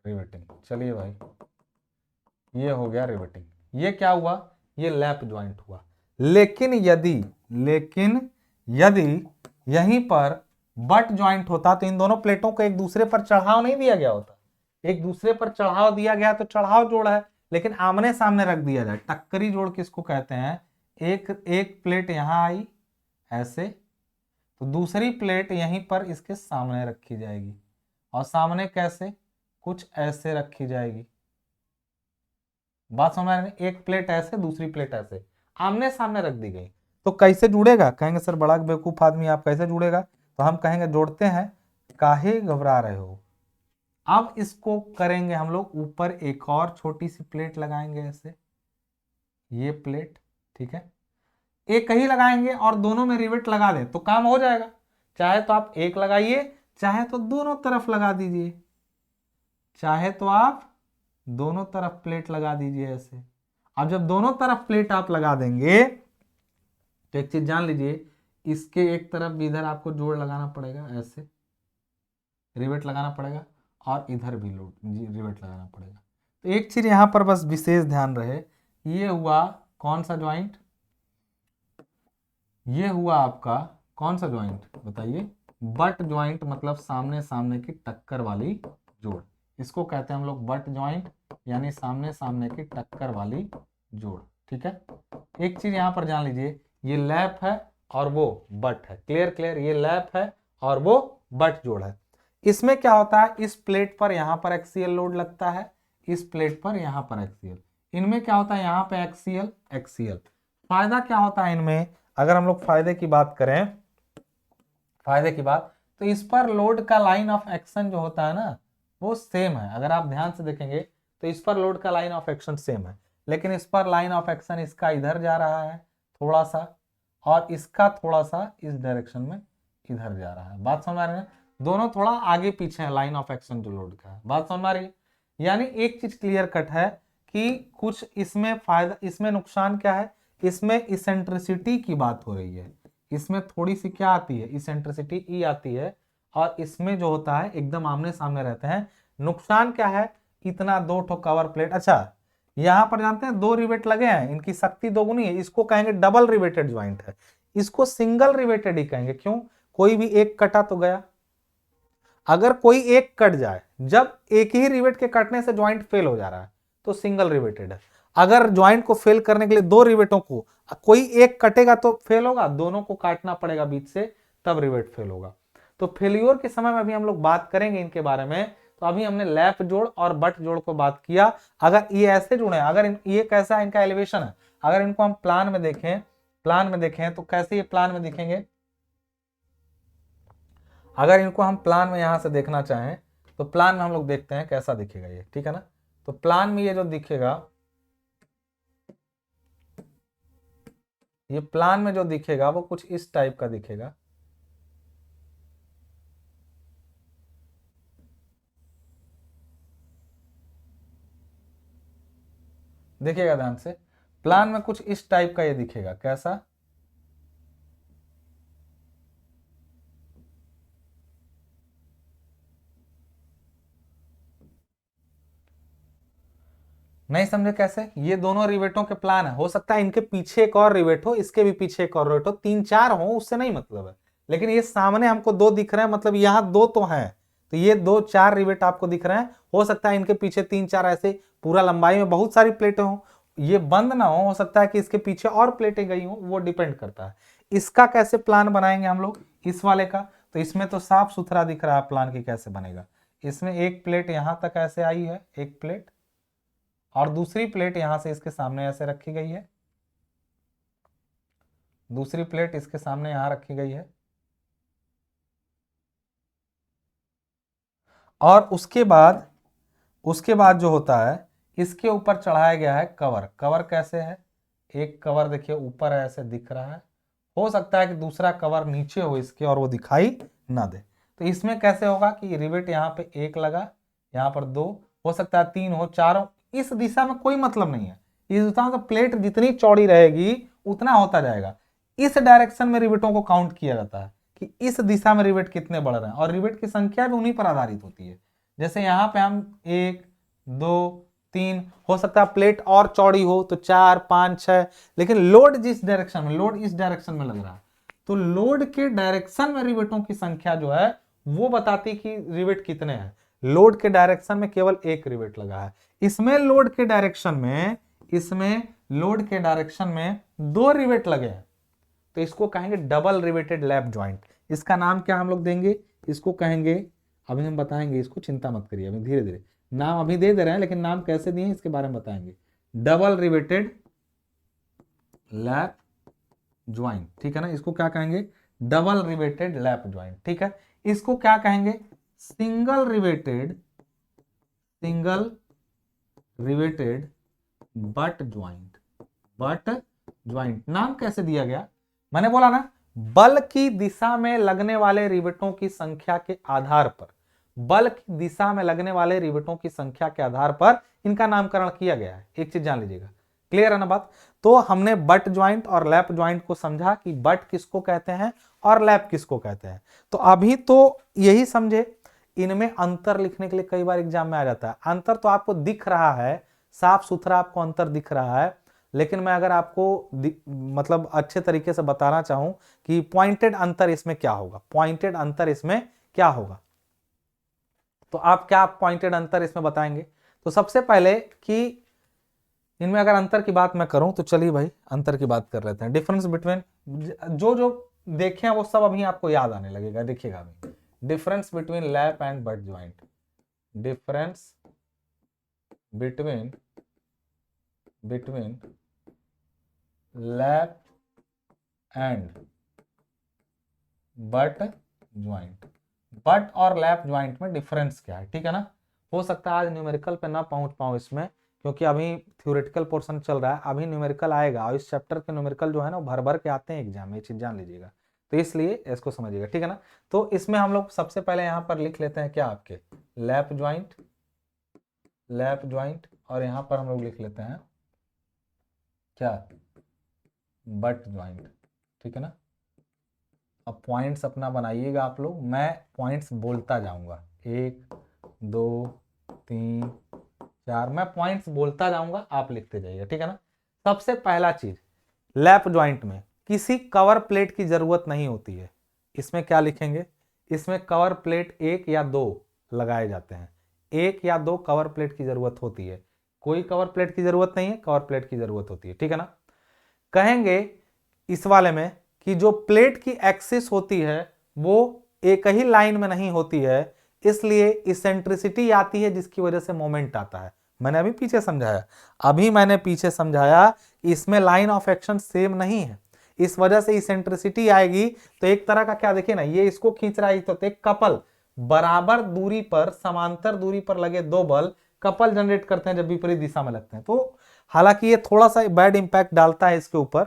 रिवेटिंग। चलिए भाई, ये हो गया रिवेटिंग। ये क्या हुआ, ये लैप ज्वाइंट हुआ। लेकिन यदि यहीं पर बट ज्वाइंट होता तो इन दोनों प्लेटों को एक दूसरे पर चढ़ाव नहीं दिया गया होता। एक दूसरे पर चढ़ाव दिया गया तो चढ़ाव जोड़ है, लेकिन आमने सामने रख दिया जाए, टक्करी जोड़ किसको कहते हैं। एक प्लेट यहां आई ऐसे, तो दूसरी प्लेट यहीं पर इसके सामने रखी जाएगी, और सामने कैसे, कुछ ऐसे रखी जाएगी। बात समझ में, एक प्लेट ऐसे दूसरी प्लेट ऐसे आमने सामने रख दी गई, तो कैसे जुड़ेगा, कहेंगे सर बड़ा बेवकूफ आदमी आप, कैसे जुड़ेगा, तो हम कहेंगे जोड़ते हैं, काहे घबरा रहे हो। अब इसको करेंगे हम लोग, ऊपर एक और छोटी सी प्लेट लगाएंगे ऐसे, ये प्लेट, ठीक है, एक ही लगाएंगे और दोनों में रिवेट लगा दें तो काम हो जाएगा। चाहे तो आप एक लगाइए, चाहे तो दोनों तरफ लगा दीजिए, चाहे तो आप दोनों तरफ प्लेट लगा दीजिए ऐसे। अब जब दोनों तरफ प्लेट आप लगा देंगे तो एक चीज जान लीजिए, इसके एक तरफ भी इधर आपको जोड़ लगाना पड़ेगा ऐसे, रिवेट लगाना पड़ेगा, और इधर भी रिवेट लगाना पड़ेगा। तो एक चीज यहां पर बस विशेष ध्यान रहे, ये हुआ कौन सा ज्वाइंट, ये हुआ आपका कौन सा ज्वाइंट बताइए, बट ज्वाइंट, मतलब सामने सामने की टक्कर वाली जोड़, इसको कहते हैं हम लोग बट ज्वाइंट, यानी सामने सामने की टक्कर वाली जोड़। ठीक है, एक चीज यहां पर जान लीजिए, ये लैप है और वो बट है, क्लियर क्लियर, ये लैप है और वो बट जोड़ है। इसमें क्या होता है, इस प्लेट पर यहां पर एक्सियल लोड लगता है, इस प्लेट पर यहां पर एक्सियल, इनमें क्या होता है, यहां पे एक्सियल एक्सियल। फायदा क्या होता है इनमें, अगर हम लोग फायदे की बात करें, फायदे की बात, तो इस पर लोड का लाइन ऑफ एक्शन जो होता है ना वो सेम है। अगर आप ध्यान से देखेंगे तो इस पर लोड का लाइन ऑफ एक्शन सेम है, लेकिन इस पर लाइन ऑफ एक्शन इसका इधर जा रहा है थोड़ा सा, और इसका थोड़ा सा इस डायरेक्शन में इधर जा रहा है। बात समझ आ रही है, दोनों थोड़ा आगे पीछे है लाइन ऑफ एक्शन जो लोड का है। बात समझ आ रही है, यानी एक चीज क्लियर कट है कि कुछ इसमें फायदा, इसमें नुकसान क्या है, इसमें इसेंट्रिसिटी की बात हो रही है, इसमें थोड़ी सी क्या आती है, इसेंट्रिसिटी ई आती है, और इसमें जो होता है एकदम आमने सामने रहते हैं। नुकसान क्या है, इतना दो ठो कवर प्लेट, अच्छा यहां पर जानते हैं दो रिवेट लगे हैं, इनकी शक्ति दोगुनी है, इसको कहेंगे डबल रिवेटेड ज्वाइंट है, इसको सिंगल रिवेटेड ही कहेंगे। क्यों, कोई भी एक कटा तो गया, अगर कोई एक कट जाए, जब एक ही रिवेट के कटने से ज्वाइंट फेल हो जा रहा है तो सिंगल रिवेटेड है। अगर ज्वाइंट को फेल करने के लिए दो रिवेटों को कोई एक कटेगा तो फेल होगा, दोनों को काटना पड़ेगा बीच से, तब रिवेट फेल होगा। तो फेल्योर के समय में अभी हम लोग बात करेंगे इनके बारे में। तो अभी हमने लैप जोड़ और बट जोड़ को बात किया। अगर ये ऐसे जुड़े हैं, अगर ये कैसा इनका एलिवेशन है, अगर इनको हम प्लान में देखें, प्लान में देखें तो कैसे ये प्लान में दिखेंगे, अगर इनको हम प्लान में यहां से देखना चाहें तो प्लान में हम लोग देखते हैं कैसा दिखेगा ये, ठीक है ना। तो प्लान में ये जो दिखेगा, ये प्लान में जो दिखेगा वो कुछ इस टाइप का दिखेगा। देखिएगा ध्यान से, प्लान में कुछ इस टाइप का ये दिखेगा, कैसा, नहीं समझे कैसे, ये दोनों रिवेटों के प्लान है, हो सकता है इनके पीछे एक और रिवेट हो, इसके भी पीछे एक और रिवेट हो, तीन चार हो उससे नहीं मतलब है, लेकिन ये सामने हमको 2 दिख रहे हैं, मतलब यहाँ 2 तो हैं, तो ये 2 4 रिवेट आपको दिख रहे हैं। हो सकता है इनके पीछे 3 4 ऐसे पूरा लंबाई में बहुत सारी प्लेटें हों, ये बंद ना हो सकता है कि इसके पीछे और प्लेटें गई हों, वो डिपेंड करता है। इसका कैसे प्लान बनाएंगे हम लोग इस वाले का, तो इसमें तो साफ सुथरा दिख रहा है प्लान की कैसे बनेगा। इसमें एक प्लेट यहां तक ऐसे आई है, एक प्लेट, और दूसरी प्लेट यहां से इसके सामने ऐसे रखी गई है, दूसरी प्लेट इसके सामने यहां रखी गई है, और उसके बाद जो होता है इसके ऊपर चढ़ाया गया है कवर। कवर कैसे है, एक कवर देखिए ऊपर ऐसे दिख रहा है, हो सकता है कि दूसरा कवर नीचे हो इसके और वो दिखाई ना दे। तो इसमें कैसे होगा कि रिवेट यहाँ पे 1 लगा, यहाँ पर 2, हो सकता है 3 हो, 4 हो, इस दिशा में कोई मतलब नहीं है। इस दिशा में प्लेट जितनी चौड़ी रहेगी उतना होता जाएगा। इस डायरेक्शन में रिवेटों को काउंट किया जाता है कि इस दिशा में रिवेट कितने बढ़ रहे हैं, और रिवेट की संख्या भी उन्हीं पर आधारित होती है। जैसे यहाँ पे हम 1 2 3, हो सकता है प्लेट और चौड़ी हो तो 4 5 6, लेकिन लोड जिस डायरेक्शन में, लोड इस डायरेक्शन में लग रहा है, तो लोड के डायरेक्शन में रिवेटों की संख्या जो है वो बताती कि रिवेट कितने हैं। लोड के डायरेक्शन में केवल 1 रिवेट लगा है, इसमें लोड के डायरेक्शन में, इसमें लोड के डायरेक्शन में 2 रिवेट लगे हैं, तो इसको कहेंगे डबल रिवेटेड लैप ज्वाइंट। इसका नाम क्या हम लोग देंगे, इसको कहेंगे, अभी हम बताएंगे इसको, चिंता मत करिए, अभी धीरे धीरे नाम अभी दे रहे हैं, लेकिन नाम कैसे दिए इसके बारे में बताएंगे। डबल रिवेटेड लैप ज्वाइंट, ठीक है ना, इसको क्या कहेंगे, डबल रिवेटेड लैप ज्वाइंट, ठीक है। इसको क्या कहेंगे, single riveted but joint. But joint नाम कैसे दिया गया, मैंने बोला ना, बल की दिशा में लगने वाले रिवेटों की संख्या के आधार पर, बल की दिशा में लगने वाले रिवेटों की संख्या के आधार पर इनका नामकरण किया गया है। एक चीज जान लीजिएगा, क्लियर है ना बात। तो हमने बट ज्वाइंट और लैप ज्वाइंट को समझा कि बट किसको कहते हैं और लैप किसको कहते हैं। तो अभी तो यही समझे, इनमें अंतर लिखने के लिए कई बार एग्जाम में आ जाता है। अंतर तो आपको दिख रहा है, साफ सुथरा आपको अंतर दिख रहा है, लेकिन मैं अगर आपको मतलब अच्छे तरीके से बताना चाहूं कि पॉइंटेड अंतर इसमें क्या होगा, पॉइंटेड अंतर इसमें क्या होगा, तो आप क्या पॉइंटेड अंतर इसमें बताएंगे। तो सबसे पहले कि इनमें अगर अंतर की बात मैं करूं तो चलिए भाई अंतर की बात कर लेते हैं। डिफरेंस बिटवीन, जो जो देखे हैं वो सब अभी आपको याद आने लगेगा, देखिएगा अभी। Difference between lap and but joint, difference between lap and but joint. But और लैप ज्वाइंट में डिफरेंस क्या है, ठीक है ना। हो सकता है आज न्यूमेरिकल पे ना पहुंच पाऊं इसमें, क्योंकि अभी थ्योरेटिकल पोर्शन चल रहा है, अभी न्यूमेरिकल आएगा, और इस चैप्टर के न्यूमेरिकल जो है ना वो भर भर के आते हैं एग्जाम में, ये चीज जान लीजिएगा, तो इसलिए इसको समझिएगा, ठीक है ना। तो इसमें हम लोग सबसे पहले यहाँ पर लिख लेते हैं क्या, आपके लैप ज्वाइंट, और यहाँ पर हम लोग लिख लेते हैं क्या, बट ज्वाइंट, ठीक है ना। अब पॉइंट्स अपना बनाइएगा आप लोग, मैं पॉइंट्स बोलता जाऊंगा, 1 2 3 4, मैं पॉइंट्स बोलता जाऊंगा, आप लिखते जाइएगा, ठीक है ना। सबसे पहला चीज, लैप ज्वाइंट में किसी कवर प्लेट की जरूरत नहीं होती है। इसमें क्या लिखेंगे, इसमें कवर प्लेट 1 या 2 लगाए जाते हैं, 1 या 2 कवर प्लेट की जरूरत होती है, कोई कवर प्लेट की जरूरत नहीं है, कवर प्लेट की जरूरत होती है, ठीक है ना। कहेंगे इस वाले में कि जो प्लेट की एक्सिस होती है वो एक ही लाइन में नहीं होती है, इसलिए इसेंट्रिसिटी आती है जिसकी वजह से मोमेंट आता है। मैंने अभी पीछे समझाया कि इसमें लाइन ऑफ एक्शन सेम नहीं है, इस वजह से इसेंट्रिसिटी आएगी। तो एक तरह का क्या, देखिए ना, ये इसको खींच रहा है, तो एक कपल, बराबर दूरी पर, समांतर दूरी पर लगे 2 बल कपल जनरेट करते हैं जब विपरीत दिशा में लगते हैं। तो हालांकि ये थोड़ा सा बैड इंपैक्ट डालता है इसके ऊपर।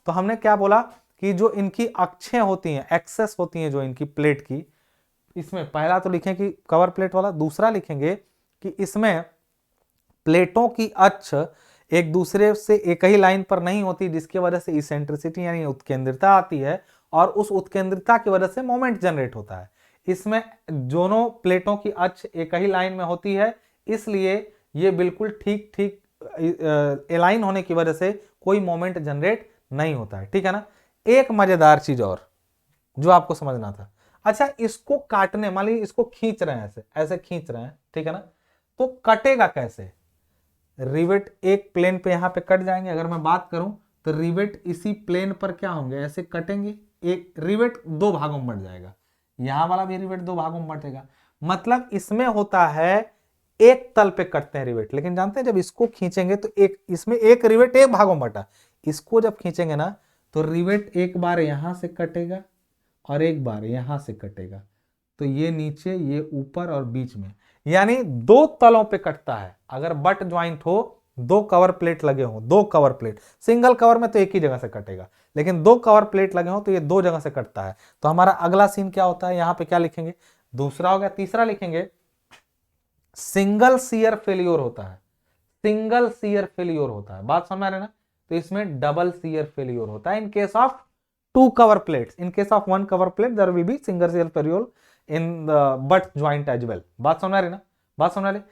तो हमने क्या बोला कि जो इनकी अक्षें होती हैं, एक्सेस होती हैं जो इनकी प्लेट की, इसमें पहला तो लिखें कि कवर प्लेट वाला, दूसरा लिखेंगे कि इसमें प्लेटों की अक्ष एक दूसरे से एक ही लाइन पर नहीं होती, जिसकी वजह से इसेंट्रिसिटी यानी उत्केंद्रिता आती है, और उस उत्केंद्रिता की वजह से मोमेंट जनरेट होता है। इसमें दोनों प्लेटों की अक्ष एक ही लाइन में होती है, इसलिए ये बिल्कुल ठीक ठीक अलाइन होने की वजह से कोई मोमेंट जनरेट नहीं होता है, ठीक है ना। एक मजेदार चीज और, जो आपको समझना था। अच्छा, इसको काटने, मान लीजिए इसको खींच रहे हैं, ऐसे ऐसे खींच रहे हैं, ठीक है ना, तो कटेगा कैसे? रिवेट एक प्लेन पे यहाँ पे कट जाएंगे। अगर मैं बात करूं तो रिवेट इसी प्लेन पर क्या होंगे, ऐसे कटेंगे। एक रिवेट दो भागों में बढ़ जाएगा, यहां वाला भी रिवेट दो भागों में बढ़ेगा। मतलब इसमें होता है एक तल पे कटते हैं रिवेट, लेकिन जानते हैं जब इसको खींचेंगे तो एक इसमें एक रिवेट एक भागों में बटा, इसको जब खींचेंगे ना तो रिवेट एक बार यहां से कटेगा और एक बार यहां से कटेगा, तो ये नीचे ये ऊपर और बीच में, यानी दो तलों पे कटता है। अगर बट ज्वाइंट हो, दो कवर प्लेट लगे हो, दो कवर प्लेट, सिंगल कवर में तो एक ही जगह से कटेगा, लेकिन दो कवर प्लेट लगे हो तो ये दो जगह से कटता है। तो हमारा अगला सीन क्या होता है, यहां पे क्या लिखेंगे, दूसरा हो गया। तीसरा लिखेंगे सिंगल शियर फेल्योर होता है, सिंगल शियर फेल्योर होता है, बात समझ रहे ना। तो इसमें डबल शियर फेल्योर होता है in case of two cover plates, in case of one cover plate there will be single shear failure in the butt joint as well. बात समझ रहे ना, बात समझ रहे।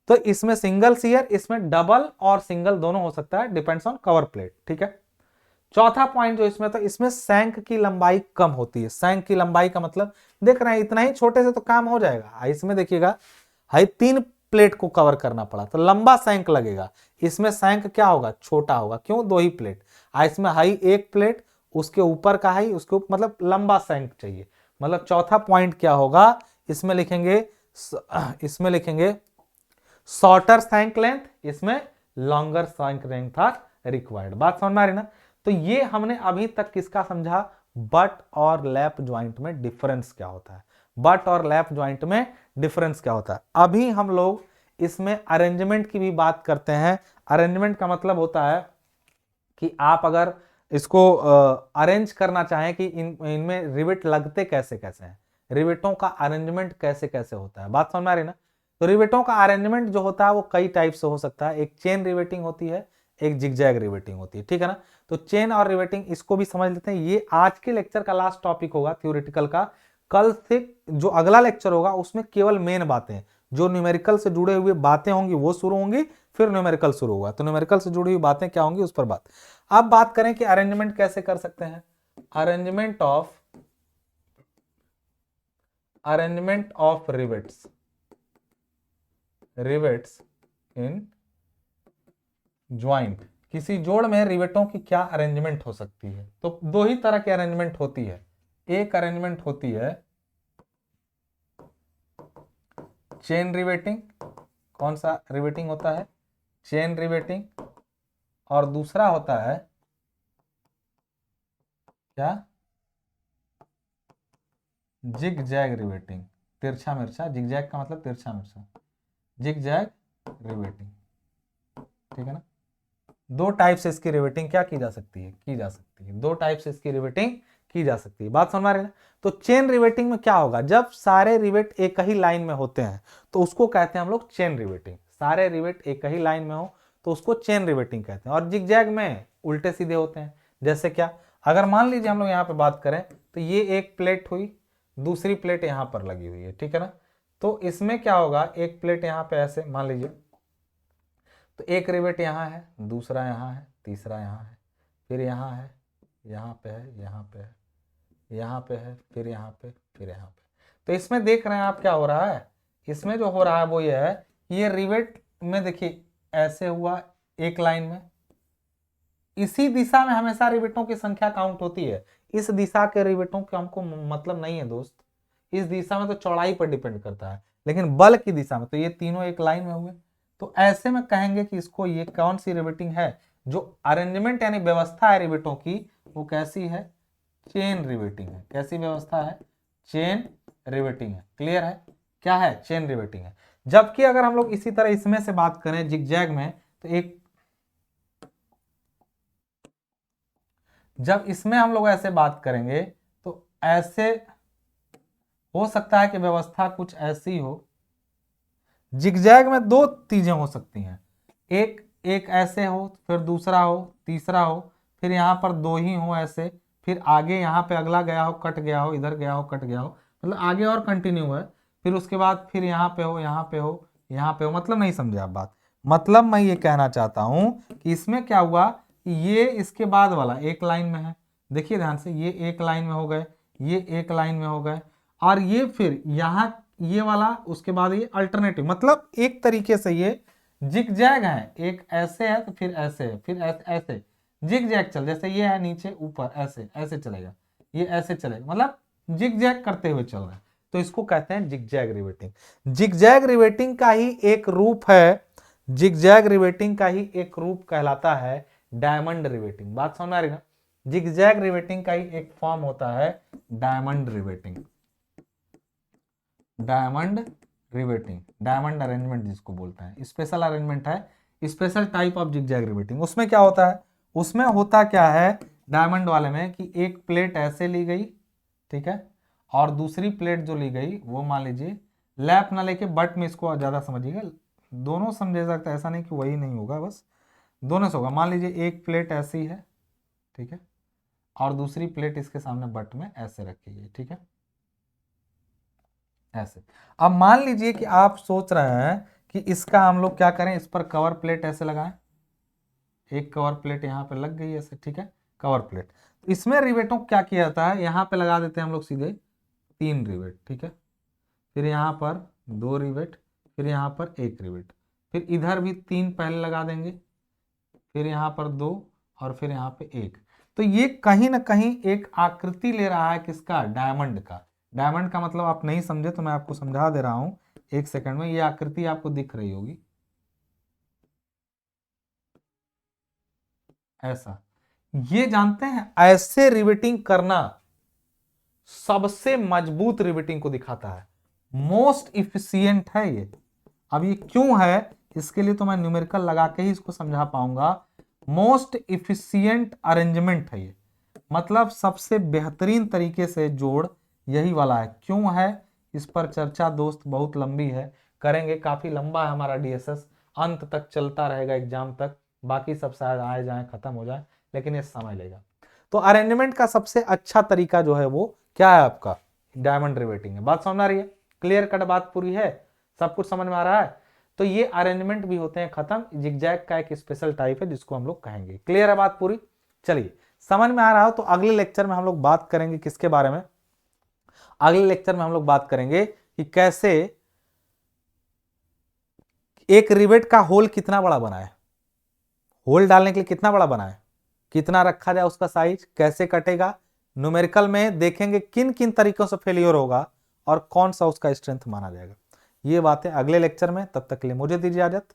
तो इसमें सिंगल शियर, इसमें डबल और सिंगल दोनों हो सकता है, डिपेंड्स ऑन कवर प्लेट, ठीक है। चौथा पॉइंट जो इसमें था, इसमें सैंक की लंबाई कम होती है। सैंक की लंबाई का मतलब देख रहे हैं, इतना ही छोटे से तो काम हो जाएगा। इसमें देखिएगा हाई 3 प्लेट को कवर करना पड़ा तो लंबा सैंक लगेगा, इसमें सैंक क्या होगा, छोटा होगा, क्यों, दो ही प्लेट। इसमें हाई एक प्लेट, उसके ऊपर का हाई, उसके ऊपर, मतलब लंबा सैंक चाहिए। मतलब चौथा पॉइंट क्या होगा, इसमें लिखेंगे, इसमें लिखेंगे शॉर्टर सैंक लेंथ, इसमें लॉन्गर सैंक लेंथ आर रिक्वायर्ड। बात समझ में आ रही ना। तो ये हमने अभी तक किसका समझा, बट और लैप ज्वाइंट में डिफरेंस क्या होता है, बट और लैप ज्वाइंट में डिफरेंस क्या होता है। अभी हम लोग इसमें अरेंजमेंट की भी बात करते हैं। अरेंजमेंट का मतलब होता है कि आप अगर इसको अरेंज करना चाहें कि इनमें रिवेट लगते कैसे कैसे हैं, रिवेटों का अरेंजमेंट कैसे कैसे होता है। बात समझ में आ रही ना। तो रिवेटों का अरेंजमेंट जो होता है वो कई टाइप से हो सकता है। एक चेन रिवेटिंग होती है, एक जिगजैग रिवेटिंग होती है, ठीक है ना। तो चेन और रिवेटिंग इसको भी समझ लेते हैं। ये आज के लेक्चर का लास्ट टॉपिक होगा थ्योरेटिकल का। कल से जो अगला लेक्चर होगा उसमें केवल मेन बातें, जो न्यूमेरिकल से जुड़े हुए बातें होंगी वो शुरू होंगी, फिर न्यूमेरिकल शुरू होगा। तो न्यूमेरिकल से जुड़ी हुई बातें क्या होंगी उस पर बात। अब बात करें कि अरेंजमेंट कैसे कर सकते हैं। Arrangement of rivets, rivets in joint, किसी जोड़ में रिवेटों की क्या अरेंजमेंट हो सकती है। तो दो ही तरह की अरेंजमेंट होती है। एक अरेंजमेंट होती है चेन रिवेटिंग, कौन सा रिवेटिंग होता है, चेन रिवेटिंग। और दूसरा होता है क्या, जिग जैग रिवेटिंग, तिरछा मिर्चा। जिग जैग का मतलब तिरछा मिर्चा, जिग जैग रिवेटिंग, ठीक है ना। दो टाइप से इसकी रिवेटिंग क्या की जा सकती है, की जा सकती है, दो टाइप से इसकी रिवेटिंग की जा सकती है। बात समझ में आ रही है ना। तो चेन रिवेटिंग में क्या होगा, जब सारे रिवेट एक ही लाइन में होते हैं तो उसको कहते हैं हम लोग चेन रिवेटिंग। सारे रिवेट एक ही लाइन में हो तो उसको चेन रिवेटिंग कहते हैं। और जिगजैग में उल्टे सीधे होते हैं। जैसे क्या, अगर मान लीजिए हम लोग यहाँ पे बात करें तो ये एक प्लेट हुई, दूसरी प्लेट यहाँ पर लगी हुई है, ठीक है ना। तो इसमें क्या होगा, एक प्लेट यहाँ पे ऐसे मान लीजिए, तो एक रिवेट यहाँ है, दूसरा यहाँ है, तीसरा यहाँ है, फिर यहाँ है, यहाँ पे है, यहाँ पे है, यहाँ पे है, फिर यहाँ पे, फिर यहाँ पे। तो इसमें देख रहे हैं आप क्या हो रहा है, इसमें जो हो रहा है वो ये है कि ये रिवेट में देखिए ऐसे हुआ एक लाइन में, इसी दिशा में हमेशा रिवेटों की संख्या काउंट होती है। इस दिशा के रिवेटों के हमको मतलब नहीं है दोस्त, इस दिशा में तो चौड़ाई पर डिपेंड करता है, लेकिन बल की दिशा में तो ये तीनों एक लाइन में हुए। तो ऐसे में कहेंगे कि इसको ये कौन सी रिवेटिंग है, जो अरेंजमेंट यानी व्यवस्था है रिवेटों की वो कैसी है, चेन रिवेटिंग है। कैसी व्यवस्था है, चेन रिवेटिंग है। क्लियर है, क्या है, चेन रिवेटिंग है। जबकि अगर हम लोग इसी तरह इसमें से बात करें जिगजैग में, तो एक, जब इसमें हम लोग ऐसे बात करेंगे तो ऐसे हो सकता है कि व्यवस्था कुछ ऐसी हो। जिगजैग में दो चीजें हो सकती हैं, एक एक ऐसे हो, फिर दूसरा हो, तीसरा हो, फिर यहाँ पर दो ही हो ऐसे, फिर आगे यहाँ पे अगला गया हो, कट गया हो, इधर गया हो, कट गया हो, मतलब आगे और कंटिन्यू है। फिर उसके बाद फिर यहाँ पे हो, यहाँ पे हो, यहाँ पे हो। मतलब नहीं समझे आप बात। मतलब मैं ये कहना चाहता हूं कि इसमें क्या हुआ कि ये इसके बाद वाला एक लाइन में है, देखिए ध्यान से, ये एक लाइन में हो गए, ये एक लाइन में हो गए, और ये फिर यहाँ ये वाला, उसके बाद ये अल्टरनेटिव, मतलब एक तरीके से ये जिगजैग है, एक ऐसे है तो फिर ऐसे है, फिर ऐसे जिगजैग चल, जैसे ये है नीचे ऊपर ऐसे ऐसे चलेगा, ये ऐसे चलेगा, मतलब जिगजैग करते हुए चल रहा है, तो इसको कहते हैं जिगजैग रिवेटिंग। जिगजैग रिवेटिंग का ही एक रूप है, जिगजैग रिवेटिंग का ही एक रूप कहलाता है डायमंड रिवेटिंग। बात समझ आ रही ना? जिगजैग रिवेटिंग का ही एक फॉर्म होता है diamond riveting, diamond riveting, diamond arrangement जिसको बोलते हैं, स्पेशल अरेंजमेंट है, special type of zigzag riveting. उसमें क्या होता है, उसमें होता क्या है डायमंड वाले में कि एक प्लेट ऐसे ली गई, ठीक है, और दूसरी प्लेट जो ली गई वो मान लीजिए लैप ना लेके बट में, इसको ज्यादा समझिएगा, दोनों समझे सकते हैं, ऐसा नहीं कि वही नहीं होगा, बस दोनों से होगा। मान लीजिए एक प्लेट ऐसी है, ठीक है, और दूसरी प्लेट इसके सामने बट में ऐसे रखी गई, ठीक है, ऐसे। अब मान लीजिए कि आप सोच रहे हैं कि इसका हम लोग क्या करें, इस पर कवर प्लेट ऐसे लगाएं, एक कवर प्लेट यहाँ पे लग गई ऐसे, ठीक है, कवर प्लेट। तो इसमें रिवेटों को क्या किया जाता है, यहाँ पे लगा देते हैं हम लोग सीधे 3 रिवेट, ठीक है, फिर यहाँ पर 2 रिवेट, फिर यहाँ पर 1 रिवेट, फिर इधर भी 3 पहले लगा देंगे, फिर यहाँ पर 2, और फिर यहाँ पे 1। तो ये कहीं ना कहीं एक आकृति ले रहा है किसका, डायमंड का। डायमंड का मतलब आप नहीं समझे तो मैं आपको समझा दे रहा हूं एक सेकंड में, ये आकृति आपको दिख रही होगी ऐसा। ये जानते हैं ऐसे रिवेटिंग करना सबसे मजबूत रिवेटिंग को दिखाता है, मोस्ट इफिशियंट है ये। अब ये क्यों है, इसके लिए तो मैं न्यूमेरिकल लगा के ही इसको समझा पाऊंगा। मोस्ट इफिशियंट अरेंजमेंट है ये, मतलब सबसे बेहतरीन तरीके से जोड़ यही वाला है। क्यों है, इस पर चर्चा दोस्त बहुत लंबी है, करेंगे, काफी लंबा है हमारा डीएसएस, अंत तक चलता रहेगा एग्जाम तक, बाकी सब शायद आए जाए खत्म हो जाए, लेकिन ये समय लेगा। तो अरेंजमेंट का सबसे अच्छा तरीका जो है वो क्या है आपका, डायमंड रिवेटिंग है। बात समझ आ रही है, क्लियर कट बात पूरी है, सब कुछ समझ में आ रहा है। तो ये अरेंजमेंट भी होते हैं खत्म, जिगजैग का एक स्पेशल टाइप है जिसको हम लोग कहेंगे। क्लियर है बात पूरी? चलिए, समझ में आ रहा हो तो अगले लेक्चर में हम लोग बात करेंगे किसके बारे में, अगले लेक्चर में हम लोग बात करेंगे कि कैसे एक रिवेट का होल कितना बड़ा बनाए, होल डालने के लिए कितना बड़ा बनाए, कितना रखा जाए, उसका साइज कैसे कटेगा, न्यूमेरिकल में देखेंगे किन किन तरीकों से फेलियर होगा और कौन सा उसका स्ट्रेंथ माना जाएगा। ये बातें अगले लेक्चर में, तब तक के लिए मुझे दीजिए इजाजत।